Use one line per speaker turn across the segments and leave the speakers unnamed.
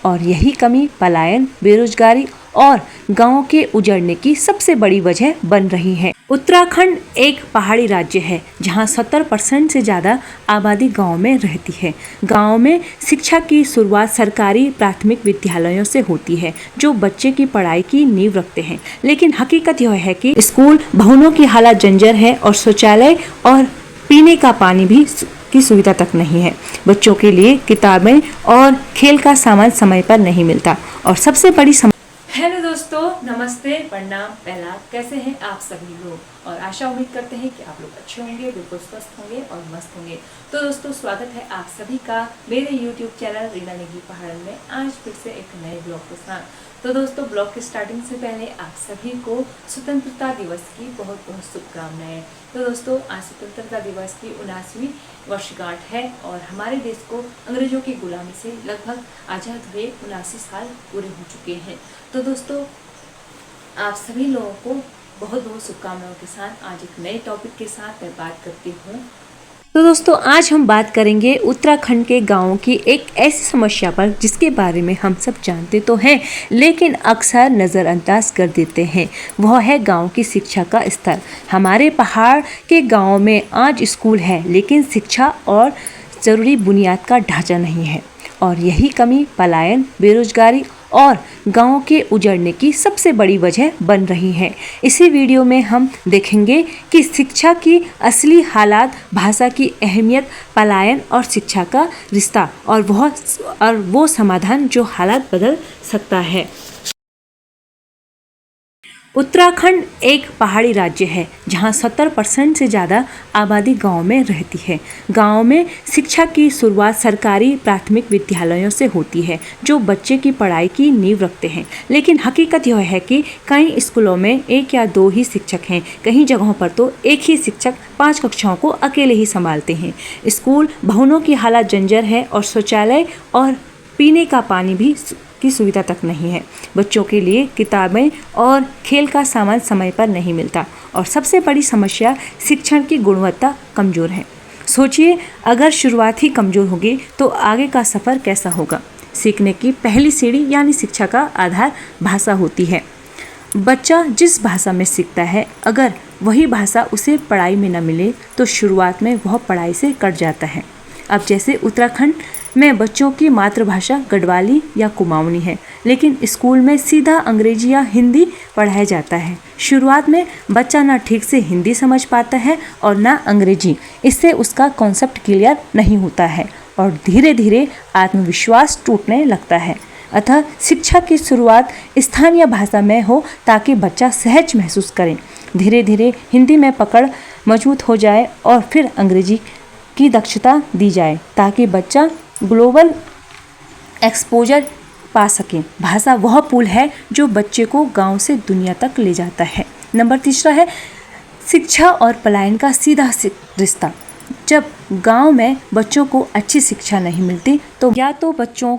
और यही कमी पलायन, बेरोजगारी और गांवों के उजड़ने की सबसे बड़ी वजह बन रही है। उत्तराखंड एक पहाड़ी राज्य है जहां 70% से ज़्यादा आबादी गांव में रहती है। गांव में शिक्षा की शुरुआत सरकारी प्राथमिक विद्यालयों से होती है जो बच्चे की पढ़ाई की नींव रखते हैं। लेकिन हकीकत यह है कि स्कूल भवनों की हालत जर्जर है और शौचालय और पीने का पानी भी की सुविधा तक नहीं है। बच्चों के लिए किताबें और खेल का सामान समय पर नहीं मिलता और सबसे बड़ी हेलो दोस्तों, नमस्ते, प्रणाम, पहला कैसे हैं आप सभी लोग और आशा उम्मीद करते हैं कि आप लोग अच्छे होंगे, बिल्कुल स्वस्थ होंगे और मस्त होंगे। तो दोस्तों स्वागत है आप सभी का मेरे YouTube चैनल रीना नेगी पहाड़ में आज फिर से एक नए ब्लॉग के साथ। तो दोस्तों ब्लॉग की स्टार्टिंग से पहले आप सभी को स्वतंत्रता दिवस की बहुत बहुत शुभकामनाएं। तो दोस्तों आज स्वतंत्रता दिवस की 79वीं वर्षगांठ है और हमारे देश को अंग्रेजों की गुलामी से लगभग आज़ाद हुए 79 साल पूरे हो चुके हैं। तो दोस्तों आप सभी लोगों को बहुत बहुत शुभकामनाओं के साथ आज एक नए टॉपिक के साथ मैं बात करती हूँ। तो दोस्तों आज हम बात करेंगे उत्तराखंड के गांवों की एक ऐसी समस्या पर जिसके बारे में हम सब जानते तो हैं लेकिन अक्सर नज़रअंदाज कर देते हैं। वह है गांव की शिक्षा का स्तर। हमारे पहाड़ के गांव में आज स्कूल है लेकिन शिक्षा और ज़रूरी बुनियाद का ढांचा नहीं है और यही कमी पलायन, बेरोजगारी और गांवों के उजड़ने की सबसे बड़ी वजह बन रही है। इसी वीडियो में हम देखेंगे कि शिक्षा की असली हालात, भाषा की अहमियत, पलायन और शिक्षा का रिश्ता और वो समाधान जो हालात बदल सकता है। उत्तराखंड एक पहाड़ी राज्य है जहां 70% से ज़्यादा आबादी गांव में रहती है। गांव में शिक्षा की शुरुआत सरकारी प्राथमिक विद्यालयों से होती है जो बच्चे की पढ़ाई की नींव रखते हैं। लेकिन हकीकत यह है कि कई स्कूलों में एक या दो ही शिक्षक हैं, कई जगहों पर तो एक ही शिक्षक 5 कक्षाओं को अकेले ही संभालते हैं। स्कूल भवनों की हालत जर्जर है और शौचालय और पीने का पानी भी की सुविधा तक नहीं है। बच्चों के लिए किताबें और खेल का सामान समय पर नहीं मिलता और सबसे बड़ी समस्या शिक्षण की गुणवत्ता कमज़ोर है। सोचिए अगर शुरुआत ही कमज़ोर होगी तो आगे का सफ़र कैसा होगा। सीखने की पहली सीढ़ी यानी शिक्षा का आधार भाषा होती है। बच्चा जिस भाषा में सीखता है अगर वही भाषा उसे पढ़ाई में न मिले तो शुरुआत में वह पढ़ाई से कट जाता है। अब जैसे उत्तराखंड में बच्चों की मातृभाषा गढ़वाली या कुमाऊनी है लेकिन स्कूल में सीधा अंग्रेजी या हिंदी पढ़ाया जाता है। शुरुआत में बच्चा ना ठीक से हिंदी समझ पाता है और ना अंग्रेजी। इससे उसका कॉन्सेप्ट क्लियर नहीं होता है और धीरे धीरे आत्मविश्वास टूटने लगता है। अतः शिक्षा की शुरुआत स्थानीय भाषा में हो ताकि बच्चा सहज महसूस करे। धीरे धीरे हिंदी में पकड़ मजबूत हो जाए और फिर अंग्रेजी की दक्षता दी जाए ताकि बच्चा ग्लोबल एक्सपोजर पा सके। भाषा वह पुल है जो बच्चे को गांव से दुनिया तक ले जाता है। नंबर 3 है शिक्षा और पलायन का सीधा रिश्ता। जब गांव में बच्चों को अच्छी शिक्षा नहीं मिलती तो या तो बच्चों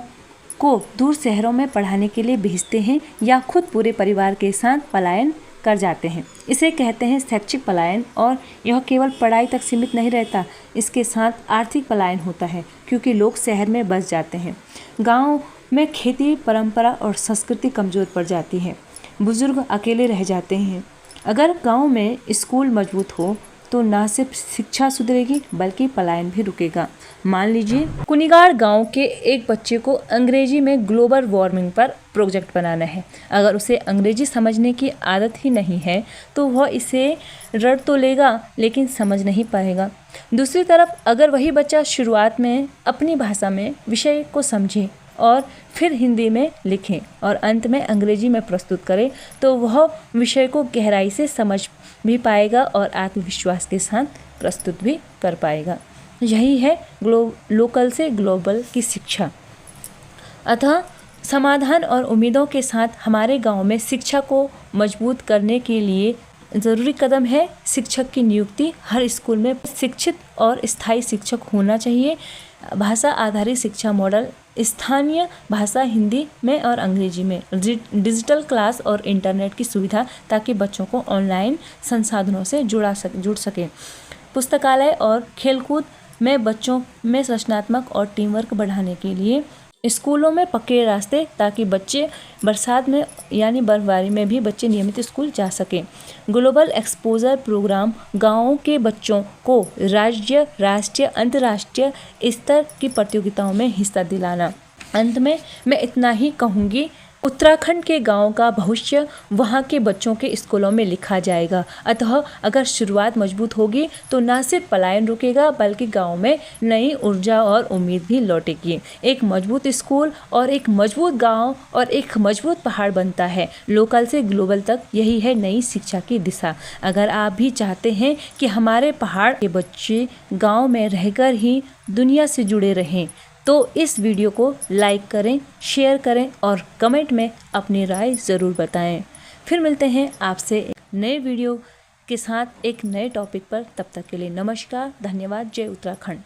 को दूर शहरों में पढ़ाने के लिए भेजते हैं या खुद पूरे परिवार के साथ पलायन कर जाते हैं। इसे कहते हैं शैक्षिक पलायन और यह केवल पढ़ाई तक सीमित नहीं रहता, इसके साथ आर्थिक पलायन होता है क्योंकि लोग शहर में बस जाते हैं। गांव में खेती, परंपरा और संस्कृति कमज़ोर पड़ जाती है। बुजुर्ग अकेले रह जाते हैं। अगर गांव में स्कूल मजबूत हो तो न सिर्फ शिक्षा सुधरेगी बल्कि पलायन भी रुकेगा। मान लीजिए कुनिगाड़ गांव के एक बच्चे को अंग्रेजी में ग्लोबल वार्मिंग पर प्रोजेक्ट बनाना है। अगर उसे अंग्रेजी समझने की आदत ही नहीं है तो वह इसे रट तो लेगा लेकिन समझ नहीं पाएगा। दूसरी तरफ अगर वही बच्चा शुरुआत में अपनी भाषा में विषय को समझे और फिर हिंदी में लिखें और अंत में अंग्रेजी में प्रस्तुत करे तो वह विषय को गहराई से समझ भी पाएगा और आत्मविश्वास के साथ प्रस्तुत भी कर पाएगा। यही है लोकल से ग्लोबल की शिक्षा। अतः समाधान और उम्मीदों के साथ हमारे गांव में शिक्षा को मजबूत करने के लिए ज़रूरी कदम है शिक्षक की नियुक्ति। हर स्कूल में शिक्षित और स्थायी शिक्षक होना चाहिए। भाषा आधारित शिक्षा मॉडल, स्थानीय भाषा हिंदी में और अंग्रेजी में, डिजिटल क्लास और इंटरनेट की सुविधा ताकि बच्चों को ऑनलाइन संसाधनों से जुड़ सके। पुस्तकालय और खेलकूद में बच्चों में रचनात्मक और टीम वर्क बढ़ाने के लिए स्कूलों में पक्के रास्ते ताकि बच्चे बरसात में यानी बर्फबारी में भी बच्चे नियमित स्कूल जा सकें। ग्लोबल एक्सपोजर प्रोग्राम गाँवों के बच्चों को राज्य, राष्ट्रीय, अंतर्राष्ट्रीय स्तर की प्रतियोगिताओं में हिस्सा दिलाना। अंत में मैं इतना ही कहूँगी, उत्तराखंड के गांव का भविष्य वहां के बच्चों के स्कूलों में लिखा जाएगा। अतः अगर शुरुआत मजबूत होगी तो न सिर्फ पलायन रुकेगा बल्कि गांव में नई ऊर्जा और उम्मीद भी लौटेगी। एक मजबूत स्कूल और एक मजबूत गांव और एक मजबूत पहाड़ बनता है लोकल से ग्लोबल तक। यही है नई शिक्षा की दिशा। अगर आप भी चाहते हैं कि हमारे पहाड़ के बच्चे गाँव में रहकर ही दुनिया से जुड़े रहें तो इस वीडियो को लाइक करें, शेयर करें और कमेंट में अपनी राय ज़रूर बताएं। फिर मिलते हैं आपसे एक नए वीडियो के साथ एक नए टॉपिक पर। तब तक के लिए नमस्कार, धन्यवाद, जय उत्तराखंड।